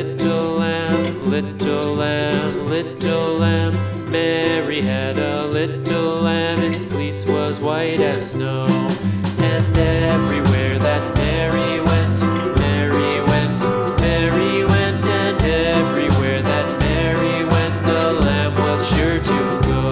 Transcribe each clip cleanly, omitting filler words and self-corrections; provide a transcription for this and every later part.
little lamb, little lamb, little lamb. Mary had a little lamb, its fleece was white as snow. And everywhere that Mary went, Mary went, Mary went. And everywhere that Mary went, the lamb was sure to go.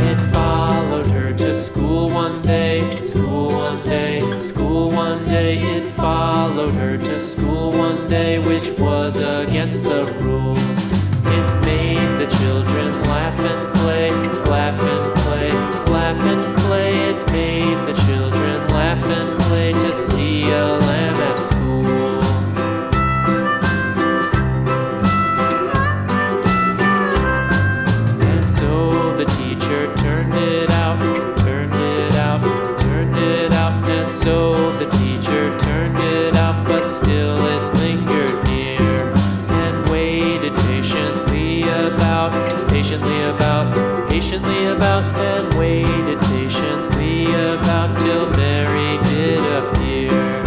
It followed her to school one day, school one day, school one day. It followed her to school one day, which was against the rules. It made the children laugh and play, laugh and play, laugh and play. It made the children laugh and play to see a lamb at school. And so the teacher turned it out, turned it out, turned it out. And so the teacher turned it out, but still it lingered near and waited patiently about, patiently about, patiently about, and waited patiently about till Mary did appear.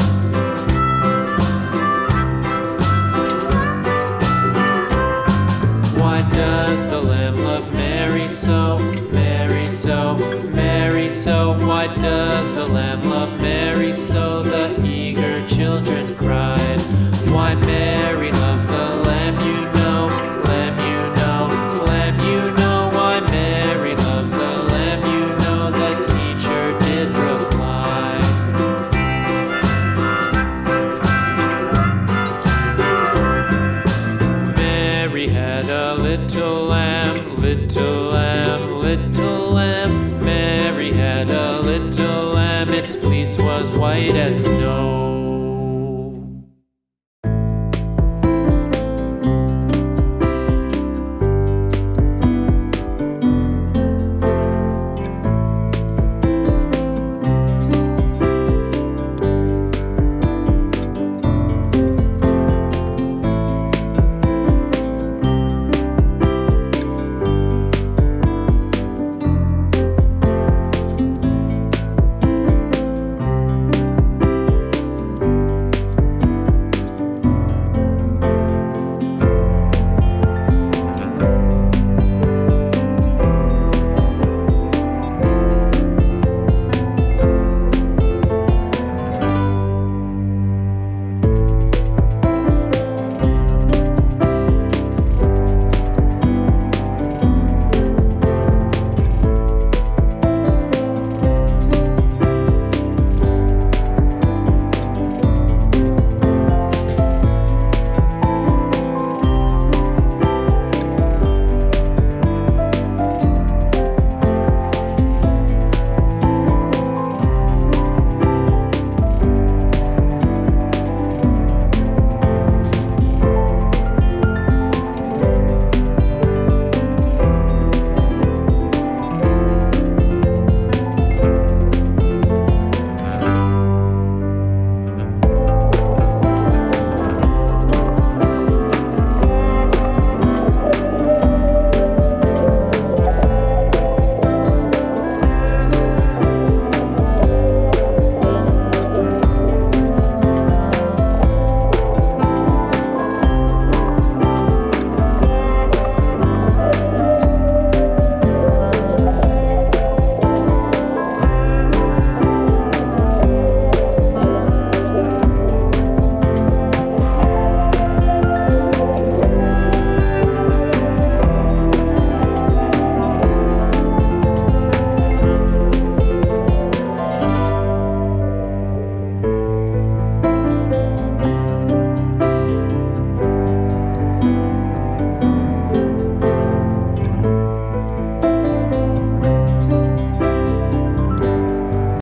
Why does the lamb love Mary so, Mary so, Mary so? Why does the lamb love Mary so? The eager children cried. Why Mary loves the lamb, you know, lamb, you know, lamb, you know. Why Mary loves the lamb, you know, the teacher did reply. Mary had a little lamb, little lamb, little lamb. Mary had a little lamb, its fleece was white as snow.